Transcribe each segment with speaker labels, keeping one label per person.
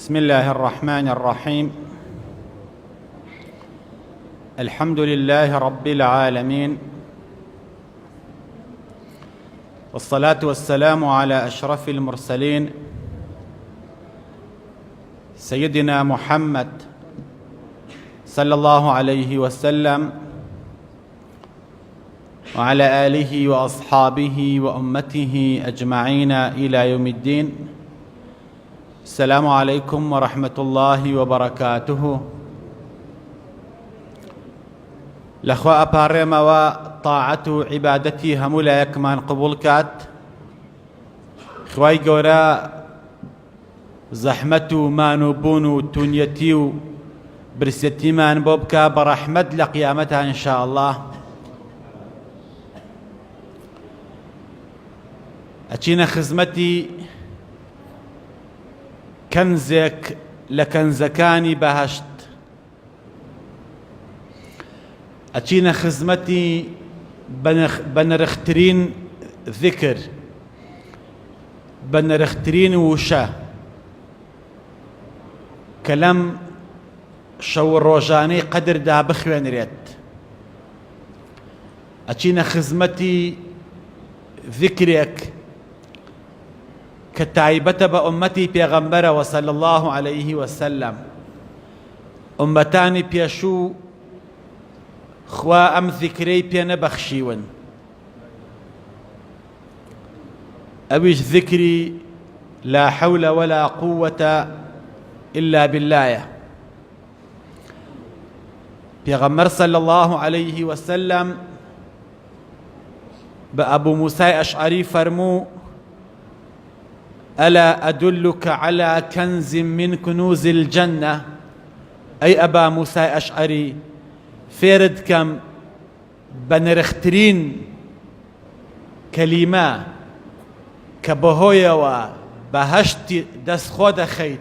Speaker 1: بسم الله الرحمن الرحيم. الحمد لله رب العالمين، والصلاة والسلام على أشرف المرسلين سيدنا محمد صلى الله عليه وسلم وعلى آله وأصحابه وأمته أجمعين إلى يوم الدين. السلام عليكم ورحمة الله وبركاته. لخوا أباريما وطاعته عبادتي همولا يكمان قبول كات خواي قورا زحمته مانو بونو تونيتيو برستي مان بوبكا برحمد لقيامتها إن شاء الله. أتينا خزمتي كنزك لكنزكاني بهشت، أتينا خزمتي بنرخترين ذكر بنرخترين وشا كلام شو الروجاني قدر دا بخوين ريت. أتينا خزمتي ذكرك كتايبة بأمتي بيغمبر وصلى الله عليه وسلم أمتاني بيشو خوا أم ذكري بينبخشيون أبيش ذكري لا حول ولا قوة إلا بالله. بيغمبر صلى الله عليه وسلم بأبو موسى أشعري فرمو: ألا أدلك على كنز من كنوز الجنة؟ أي أبا موسى أشعري فيرد كم بنرخترين كلمة كبهوية وبهشت دس خود خيت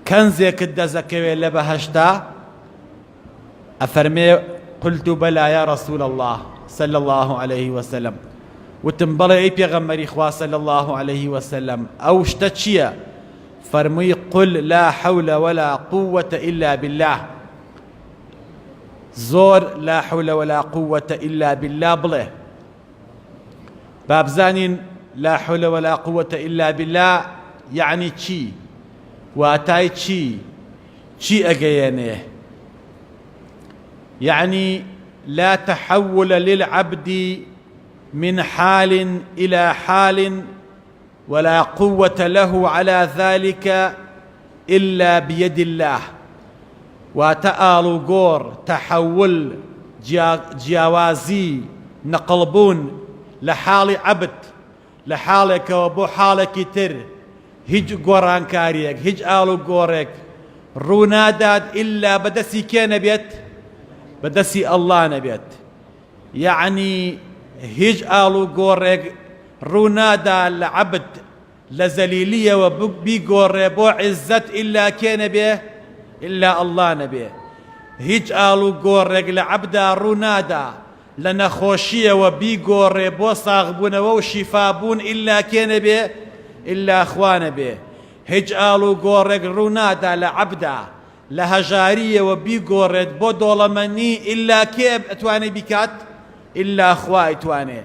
Speaker 1: كنزك الدزكوي لبهشتا. أفرمي: قلت بلى يا رسول الله صلى الله عليه وسلم. وتنبلي اي بيغمري خوا صلى الله عليه وسلم او شتشيا فرمي: قل لا حول ولا قوة إلا بالله. زور لا حول ولا قوة إلا بالله بله باب زانين لا حول ولا قوة إلا بالله يعني تشي واتاي تشي أجيانيه، يعني لا تحول للعبد من حال إلى حال ولا قوة له على ذلك إلا بيد الله. وتآلو قور تحول جاوازي نقلبون لحال عبد لحالك وبو حالك تر هج قران كاريك هج آلو قورك روناداد إلا بدسي كان بيت بدسي الله نبيت، يعني هج آلو قورك رونادا العبد لزليلية وبي قوري بو عزت إلا كان به إلا الله نبيه. هج آلو قورك لعبدا رونادا لنخوشية وبي قوري بو صاغبون وشفابون إلا كان به إلا أخوان به. هج آلو قورك رونادا لعبدا لهجارية وبي قوري بو دولمني إلا كيب أتواني بكات إلا أخوائي تواني.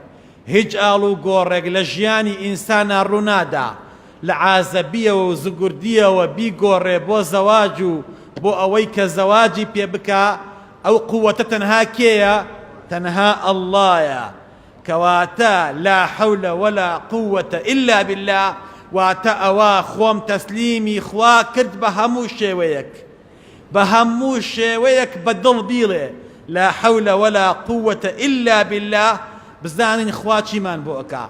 Speaker 1: هج آلو قورك لجياني إنسان رونادا لعازبية وزقردية وبي قوري بو زواجو بو أويك زواجي بيبكا أو قوة تنها كيا تنها الله يا كواتا لا حول ولا قوة إلا بالله. واتا أوا خوم تسليمي خوا كرد بهمو شويك بدل بيله لا حول ولا قوة إلا بالله. بزانين خواتي من بوكا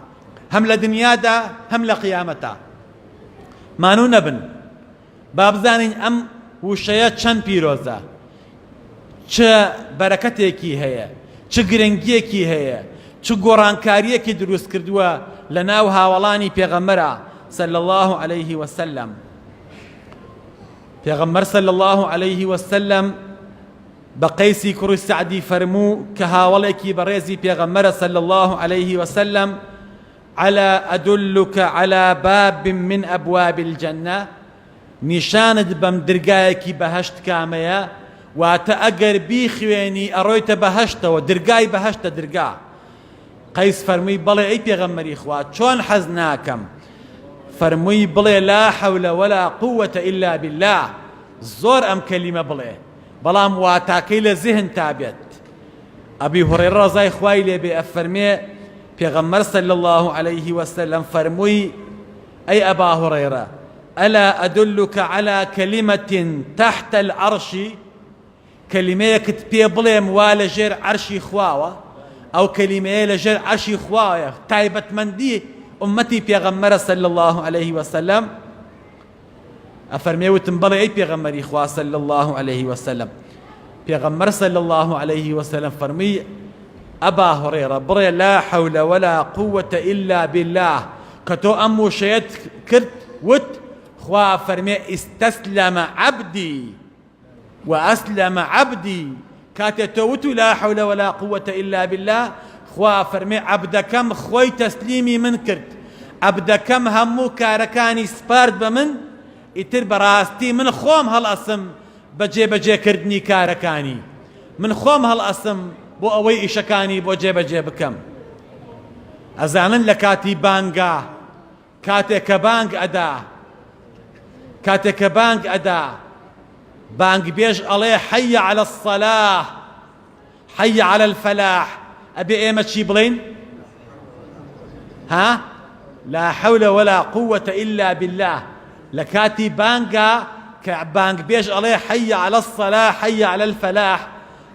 Speaker 1: هم لدنيا دا هم لقيامتا مانو نبن باب زانين أم وشيات چند بيروزا چه بركتيكي هيا چه گرنگيكي هيا چه گورانكاريكي دروس كردوا لناو هاولاني پیغمبرا صلى الله عليه وسلم. پیغمبر صلى الله عليه وسلم بقيسي كرو السعدي فرمو كهاولكي بريزي بيغمر صلى الله عليه وسلم: ألا أدلك على باب من أبواب الجنة؟ نیشانت بەم درگایەکی بەهەشت کامەیە واتە ئەگەر بیخوێنی ئەڕۆیتە بەهەشتەوە درگای بەهەشتە درگا قەیس فەرمووی بەڵێ ئەی پێغەمبەری خوا چۆن حەز ناکەم فەرمووی بڵێ لا حەول ولا قووەتە ئیلا بالله زۆر ئەم کەلیمە بڵێ بەڵام واتاکەی لە زیهن تابێت ئەبی هوڕەیرە ڕەزای خوای لێبێ ئەفەرمێ پێغەمبەر صلی الله عليه وسلم فەرمووی ئەی ئەبا هوڕەیرە ألا أدلك على كلمة تحت العرش كلمەیەکت پێ بڵێم وا لە ژێر عەرشی خواوە ئەو کەلیمەیە لە ژێر عەرشی خواوە تایبەتمەندی ئومەتی پێغەمبەرە صلی الله عليه وسلم ئەفەرمێ وتم بەڵێ ئەی پێغەمبەری خوا صلی الله عليه وسلم پێغەمبەر صلی الله عليه وسلم فەرمووی ئەبا هوڕەیرە بڕێ لا حەول ولا قووەتە ئیلا بالله کە تۆ ئەم وشەیەت کرد وت خوا فەرمێ ئیستەسلەمە عەبدی وأسلم عبدي كاتتوت لا حول ولا قوة إلا بالله خوا فرمي عبدكم خوي تسليمي من كرت عبدكم همو كاركاني سبارد بمن يتر براستي من خوم هالأسم بجي كردني كاركاني من خوم هالأسم بو أوي إشكاني بو جي بكم أزانن لكاتي بانقا كاتك بانق أدا بانق بيش عليه حي على الصلاة حي على الفلاح أبي إيمة شي بلين ها لا حول ولا قوة إلا بالله لكاتي بانقا كبانق بيش عليه حي على الصلاة حي على الفلاح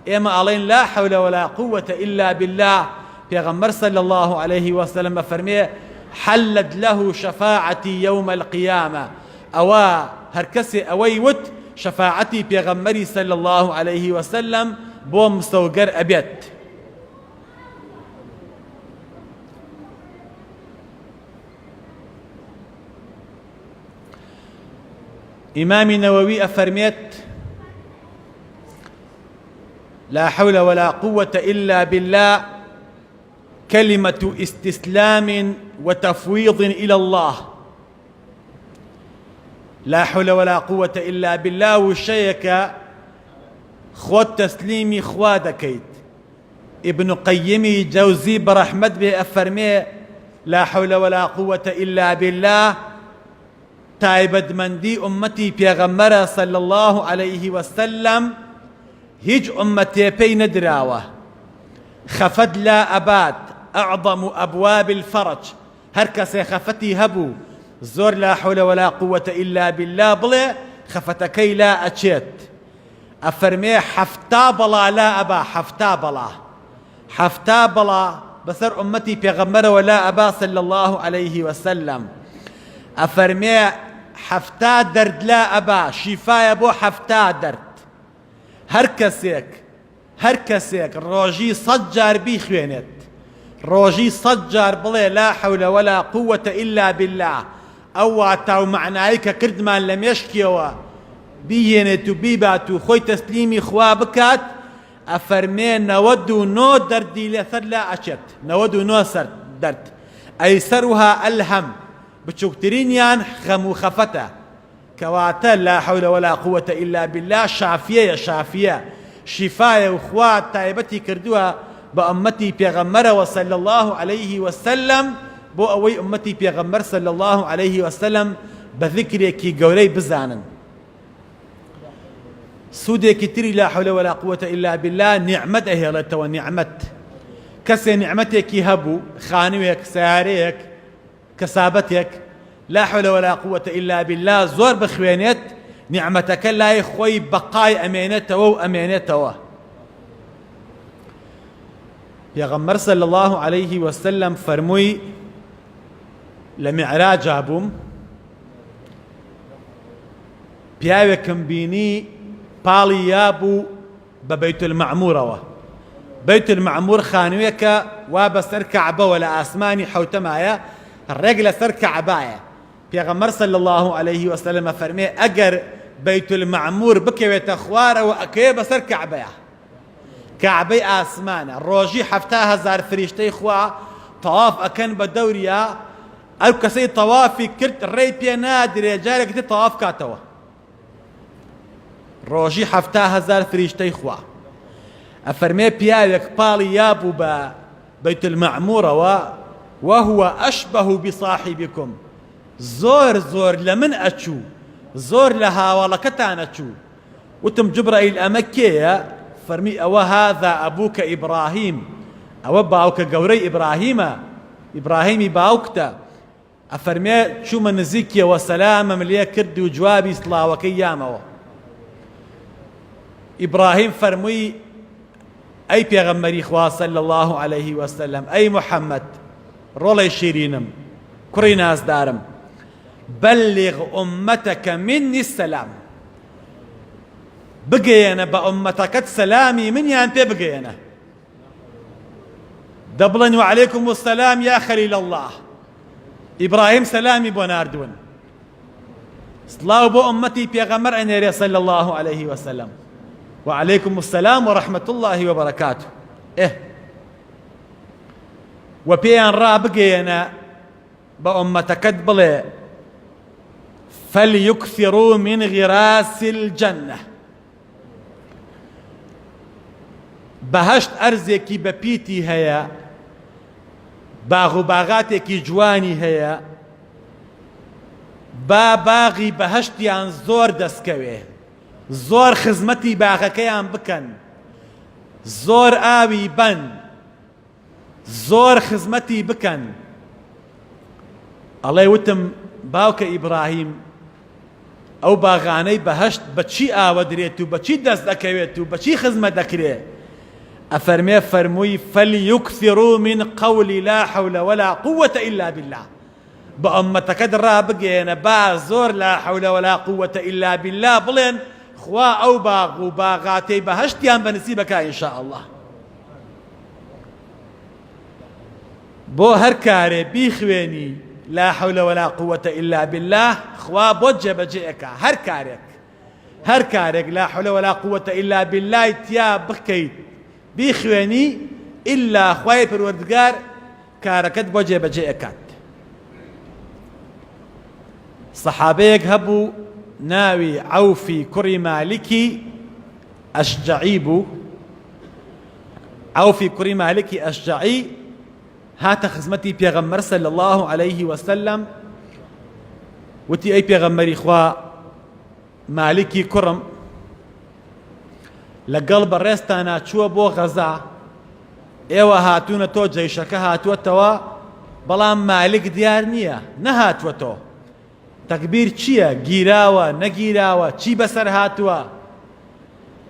Speaker 1: إيمة علين لا حول ولا قوة إلا بالله پیغمبر صلى الله عليه وسلم فرميه حلت له شفاعتي يوم القيامة أوا هركسي أويوت شفاعتي پیغمبري صلى الله عليه وسلم بو مستوقر أبيت إمام نووي أفرميت لا حول ولا قوة إلا بالله كلمة استسلام وتفويض إلى الله لا حول ولا قوة إلا بالله والشيك خوات تسليمي خوادكيت ابن قيمي جوزي برحمة به أفرمي لا حول ولا قوة إلا بالله تايبد مندي أمتي بيغمرة صلى الله عليه وسلم هج أمتي بين دراوة خفد لا أباد أعظم أبواب الفرج هركس خفتي هبو زور لا حول ولا قوة إلا بالله بلي خفتكي لا أتشيت أفرمي حفتا بلا لا أبا حفتا بلا بسر أمتي بيغمرة ولا أبا صلى الله عليه وسلم أفرمي حفتا درد لا أبا شفايا بو حفتا درد هركسيك روجي صجار بي خوينت روجي صجار بلي لا حول ولا قوة إلا بالله أو تاو معنايك كردمان لم يشكيوا بيهنتو بيباتو خوي تسليمي خوا بكات أفرمين نودو نو دردي لثر لا أشت نودو نو سر درد أيسرها الهم بتشوكترين يان خمو خفتا كواتا لا حول ولا قوة إلا بالله شافية شفاية وخوات تايبتي كردوها بأمتي بيغمرة وصلى الله عليه وسلم بو أوي أمتي بيغمر صلى الله عليه وسلم بذكرك قولي بزانا سودي كتير لا حول ولا قوة إلا بالله نعمت أهلت ونعمت كسي نعمتك هبو خانوك ساريك كسابتك لا حول ولا قوة إلا بالله زور بخوينت نعمتك لا يخوي بقاي أمينته وأمينته پیغمبر صلی الله علیه وسلم فرموی لمعراج ابوم پیاوێکم بینی پاڵی یابوو بە بەیت المەعموورەوە بەیت المەعموور خانوویەکە وا بەسەر کەعبەوە لە ئاسمانی حەوتەمایە ڕێک لەسەر کەعبایە پیغمبر صلی الله علیه وسلم فەرمێ ئەگەر بەیت المەعموور بکەوێتە خوارەوە ئەکەوێ بەسەر کەعبەیە كعبي آسمانة روجي حفتاها زار فريشتي خوا طواف أكن بدوريا أو كسي طوافي كرت الري بي نادر جارك دي طواف كاتوا ڕۆژی 7,000 فریشتەی خوا ئەفەرمێ پیاوێک پاڵی یابوو بە بەیت المەعموورەوە وهو ئەشبەه بصاحبكم زۆر زۆر لە من ئەچوو زۆر لە هاوڵەکەتان ئەچوو وتم جبرائیل ئەمە کێیە فەرمی ئەوە هذا ئەبووکە ئیبراهیم ئەوە باوکە گەورەی ئیبراهیمە ئیبراهیمی باوکتە ئەفەرمێ چوومە نزیکیەوە سەلامم لێ کرد و جوابی سڵاوەکەی یامەوە ئیبراهیم فەرمووی ئەی پێغەمبەری خوا صلی الله عليه وسلم ئەی محەممەد ڕۆڵەی شیرینم کوڕی نازدارم بەلغ ئومەتەکە منی السەلام بگەیەنە بە ئومەتەکەت سەلامی منیان پێ بگەیەنە دەبڵێن وعەلەیکم السەلام یا خەلیل الله ئیبراهیم سەلامی بۆ ناردوون سڵاو بۆ ئومەتی پێغەمبەر ئەنێرێ صلی الله عليه وسلم وعليكم السلام ورحمة الله وبركاته وبيان رابقينا بأمتكت بلي فليكثروا من غراس الجنة بهشت أرزكي ببيتي هيا باغ باغاتكي جواني هيا باغي بهشتيان زور دسكوي زۆر خزمەتی باغەکەیان بکەن زۆر ئاوی بەن زۆر خزمەتی بکەن ئەڵێ وتم باوکە ئیبراهیم ئەو باغانەی بەهەشت بەچی ئاوە درێت و بەچی دەست دەکەوێت و بەچی خزمەت دەکرێت ئەفەرمێ فەرمووی فەلیوکثروا من قول لا حول ولا قوة إلا بالله بە ئومەتەکەت ڕابگەێنە با زۆر لا حول ولا قوة إلا بالله بڵێن خوا ئەو باغ و باغاتەی بەهەشتیان بەنسیبەکە ئینشاء الله بۆ هەر کارێ بیخوێنی لا حول ولا قوة إلا بالله خوا بۆ جێبەجێەکە هەر کارێک لا حول ولا قوة إلا بالله تیا بکەیت بیخوێنی ئللا خوای پەروەردگار کارەکەت بۆ جێبەجێ ئەکات سەحابەیەک هەبوو ناوی عوفی کوڕی مالکی ئەشجعی بوو عوفی کوڕی مالکی ئەشجعی هاتە خزمەتی پێغەمبەر صلی الله عليه وسلم وتی ئەی پێغەمبەری خوا مالکی کوڕم لەگەڵ بەڕێستانە چووە بۆ غەزا ئێوە هاتوونە تۆ جەیشەکە هاتووەتەوە بەڵام مالک دیار نییە نەهاتووەتەوە تەکبیر چییە گیراوە نەگیراوە چی بەسەر هاتووە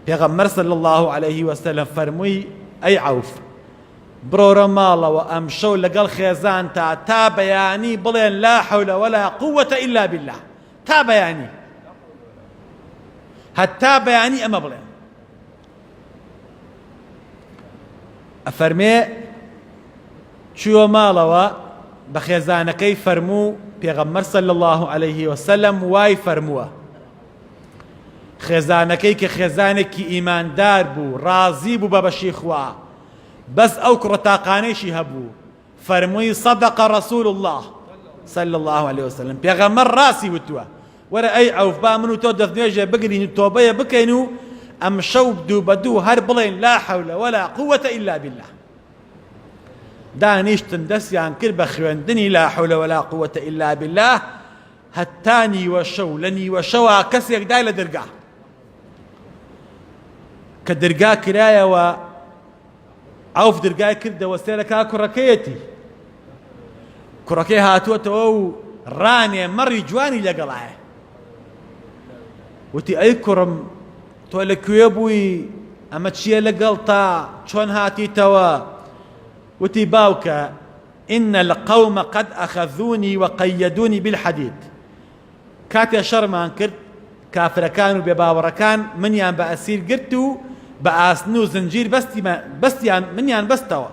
Speaker 1: پێغەمبەر صلی الله عليه وسلم فەرمووی ئەی عەوف بڕۆرە ماڵەوە ئەم شەو لەگەڵ خێزان تا بەیانی بڵێن لا حول ولا قوة إلا بالله تا بەیانی هەتا بەیانی ئەمە بڵێن ئەفەرمێ چووە ماڵەوە بە خێزانەکەی فەرموو پێغەمبەر صلی الله عليه وسلم وای فەرمووە خێزانەکەی کە خێزانێکی ئیماندار بوو ڕازی بوو بە بەشی خوا بەس ئەو کوڕە تاقانەیشی هەبوو فەرمووی صدق رسول الله صلی الله عليه وسلم پێغەمبەر ڕاستی وتووە وەرە ئەی عەوف با من و تۆ دەستنوێژێ بگرین و تۆبەیە بکەین و ئەم شەو دوو بە دوو هەر بڵێن لا حول ولا قوة إلا بالله دانیشتن دەستیان کرد بە خوێندنی لا حول ولا قوة إلا بالله هەتا نیوە شەو لە نیوە شەوە کەسێک دای لە دەرگا کە دەرگا کرایەوە عەوف دەرگای کردەوە سێرەکا کوڕەکەیەتی کوڕەکەی هاتووەتەوە و ڕانێ مەڕی جوانی لەگەڵایە وتی ئەی کوڕم تۆ لەکوێ بووی ئەمە چییە لەگەڵ تا چۆن هاتیتەوە وتی باوکە إن القوم قد أخذوني وقيدوني بالحديد كاتي شەڕمان کرد کافرەکان و بێباوەڕەکان منیان بە ئەسیر گرت و بە ئاسن و زنجیر منیان بەستەوە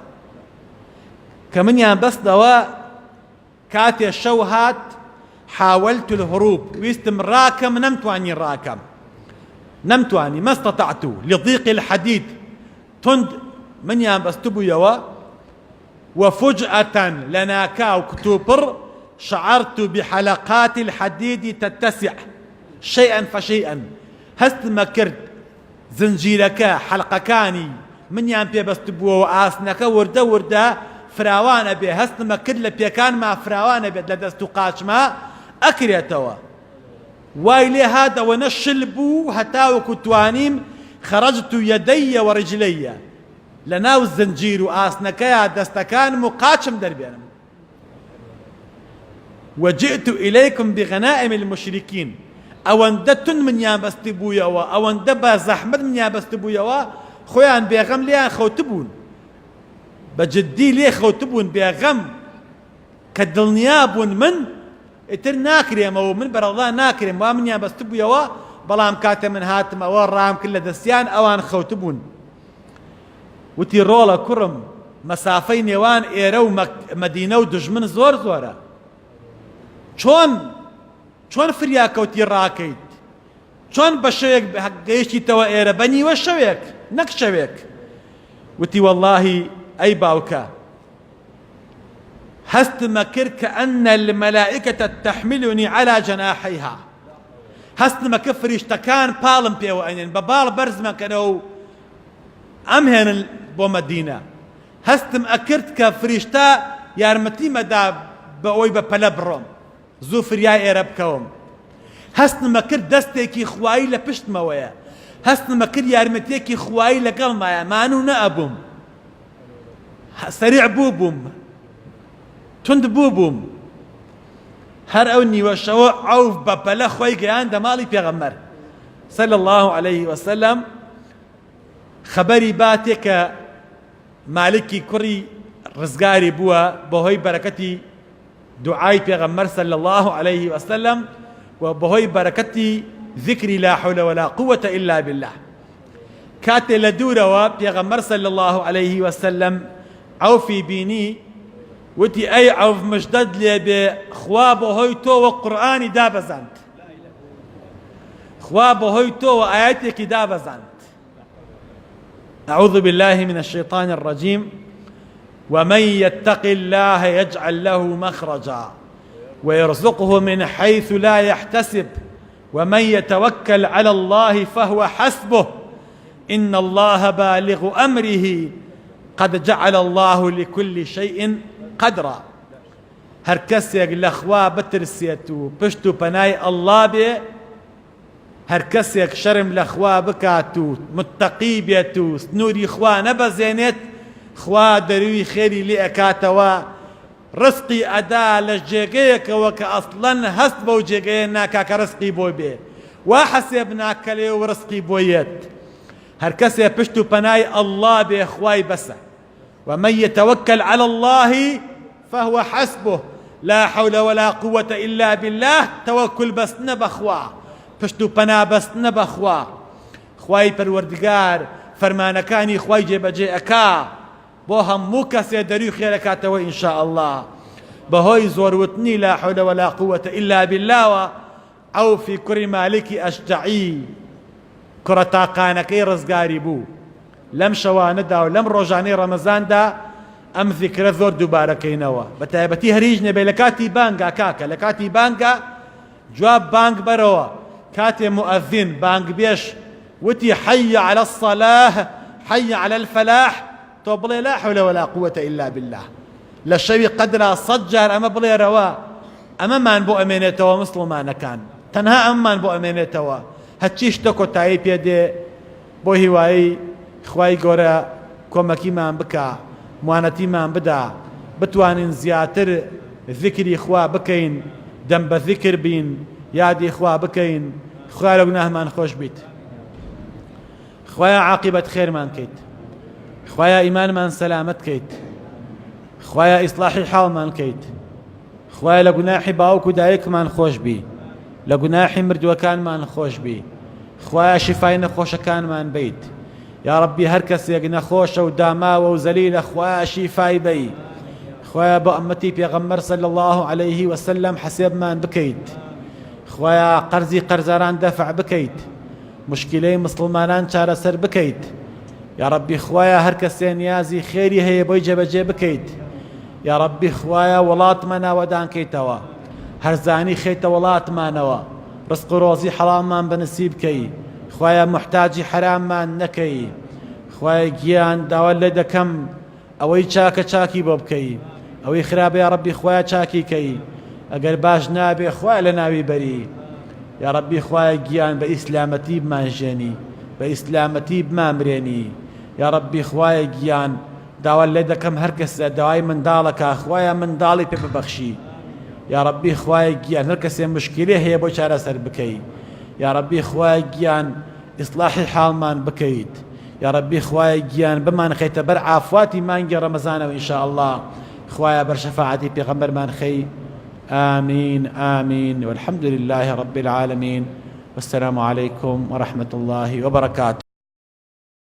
Speaker 1: کە منیان بەستەوە کاتێ شەو هات حاولت الهروب ویستم ڕاکەم نەمتوانی ڕاکەم نەمتوانی ما استطعت لضيق الحديد تند منیان بەستبوویەوە وفجأة لناكاو كتوبر شعرت بحلقات الحديد تتسع شيئا فشيئا هەستمە کرد زنجیرەکە حەڵقەکانی منیان پێبەست بووەوە ئاسنەکە وردە وردە فراوانە بێ هەستمە کرد لە پێکانما فراوانە بێت لە دەست و قاچما ئەکرێتەوە وای لێ هاتەوە نەشل بوو هەتاوەکو توانیم خەرەجت و یەدەیە وەڕجلەیە لە ناو زنجیر و ئاسنەکەیە دەستەکانم و قاچم دەربێنم وجئت إليكم بغنائم المشركين ئەوەندە تون منیان بەستی بوویەوە ئەوەندە بە زەحمەت منیان بەستی بوویەوە خۆیان بێغەم لێیان خەوتبوون بە جددی لێ خەوتبوون بێغەم کە دڵنیا بوون من ئیتر ناکرێمەوە من بەرەڵا ناکرێم وا منیان بەست بوویەوە بەڵام کاتێ من هاتمەوە ڕام کرد لە دەستیان ئەوان خەوتبوون وتی ڕۆڵە کوڕم مەسافەی نێوان ئێرە و مەدینە و دژمن زۆر زۆرە چۆن فریاکەوتی ڕاکەیت چۆن بە شەوێک گەیشتیتەوە ئێرە بە نیوە شەوێک نەک شەوێک وتی وەڵڵاهی ئەی باوکە هەستمە کرد کە ئەنە المەلائکەتە تەحملنی عەلا جەناحەیها هەستمە کە فریشتەکان پاڵم پێوە ئەنێن بە باڵ بەرزمەکەنەوە و ئەمهێنن بۆ مەدینە هەستم ئەکرد کە فریشتە یارمەتی مەدا بە ئەوەی بە پەلە بڕۆم زوو فریای ئێرە بکەوم هەستمە کرد دەستێکی خوایی لە پشتمەوەیە هەستمە کرد یارمەتێکی خوایی لەگەڵمایە مانوو نەئەبووم سەریع بوو بووم تند بوو بووم هەر ئەو نیوەشەوە عەوف بە پەلە خۆی گەیاندە ماڵی پێغەمبەر صلی الله عليه وسلم خەبەری باتێ کە مالکی کوڕی ڕزگاری بووە بەهۆی بەرەکەتی دوعای پێغەمبەر صلی الله عليه وسلم و بەهۆی بەرەکەتی ذکری لا حول ولا قوة إلا بالله کاتێ لە دوورەوە پێغەمبەر صلی الله عليه وسلم عەوفی بینی وتی ئەی عەوف مژدەت لێ بێ خوا بەهۆی تۆوە قورئانی دابەزاند خوا بەهۆی تۆوە ئاەتێکی دابەزاند أعوذ بالله من الشيطان الرجيم ومن يتق الله يجعل له مخرجا ويرزقه من حيث لا يحتسب ومن يتوكل على الله فهو حسبه إن الله بالغ أمره قد جعل الله لكل شيء قدرا هر کەسێک لە خوا بترسێت و پشت و پەنای ئەڵڵا بێ هەر کەسێک شەرم لە خوا بکات و متەقی بێت و سنووری خوا نەبەزێنێت خوا دەروی خێری لێ ئەکاتەوە ڕزقی ئەدا لە جێگەیەکەوە کە ئەسڵەن هەست بەو جێگەیە ناکا کە ڕزقی بۆ بێ وا حەسێب ناکە لێ و ڕزقی بۆ یەت هەر کەسێ پشت و پەنای ئەڵڵا بێ خوای بەسە ومن يتوكل على الله فهو حسبه لا حول ولا قوة إلا بالله توكل بس نبخوا پشت و پەنا بەست نەبەخوا خوای پەروەردگار فەرمانەکانی خوای جێبەجێ ئەکا بۆ هەموو کەسێ دەروی خێرەکاتەوە ئینشاء الله بەهۆی زۆروتنی لا حول ولا قوة إلا بالله عەوفی کوڕی مالکی ئەشجەعی کوڕە تاقانەکەی ڕزگاری بوو لەم شەوانەدا و لەم ڕۆژانەی ڕەمەزاندا ئەم ذیکرە زۆر دووبارەکەینەوە بە تایبەتی هەریژ نەبێ لە کاتی بانگا کاکە لە کاتی بانگا جواب بانگ بەرەوە كاتي مؤذن بانگ بيش وتي حي على الصلاة حي على الفلاح تو بلي لا حول ولا قوة إلا بالله لشوي قدر صجر أما بلي روا أما من بو أمينتوا مسلمان كان تنها أما من بو أمينتوا هتشيش تكو تايب يدي بو هواي خواي قورا كومكي من بكا موانتي من بدا بتوانين زياتر ذكري خوا بكين دم بذكر بين یادی خوا بکەین خوا لە گوناهمان خۆش بیت خوایە عاقبەت خێرمان کەیت خوایە ئیمانمان سەلامەت کەیت خوایە ئیسلاحی حاڵمان کەیت خوایە لە گوناحی باوک و دایکمان خۆش بی لە گوناحی مردووەکانمان خۆش بی خوایە شیفای نەخۆشەکانمان بیت یا ڕەبی هەر کەسێک نەخۆشە و داماوە و زەلیلە خوایە شیفای بی خوایە بە ئومەتی پێغەمبەر صلی الله عليه وسلم حەسێبمان بکەیت خوایا قرزی قرزاران دەفع بکەیت مشکلەی مسلمانان چارەسەر بکەیت یا ڕەبی خوایا هەر کەسێ نیازی خێری هەیە بۆی جێبەجێ بکەیت یا ڕەبی خوایا وڵاتمان ناوەدانکەیتەوە هەرزانی خێتە وڵاتمانەوە ڕزق و ڕۆزی حەڵالمان بەنسیب بکەی خوایا محتاجی حرامان نەکەی خوای گیان داوا لێ دەکەم ئەوەی چاکە چاکی بۆ بکەی ئەوەی خراپە یا ڕەبی خوایە چاکی کەی ئەگەر باش نابێ خوای لە ناوی بەری یا ڕەبی خوایە گیان بە ئیسلامەتی بمانژێنی بە ئیسلامەتی بمامرێنی یا ڕەبی خوایە گیان داوا لێ دەکەم هەر کەسە داوای منداڵەکە خوایە منداڵی پێ ببەخشی یا ڕەبی خوایە گیان هەر کەسێ مشکلێ هەیە بۆ چارەسەر بکەی یا ڕەبی خوایە گیان ئیسلاحی حاڵمان بکەیت یا ڕەبی خوایە گیان بمان خەیتە بەر عافواتی مانگی ڕەمەزانەوە ئینشاء الله خوایە بەر شەفاعەتی پێغەمبەرمان خەی آمين آمين والحمد لله رب العالمين والسلام عليكم ورحمة الله وبركاته.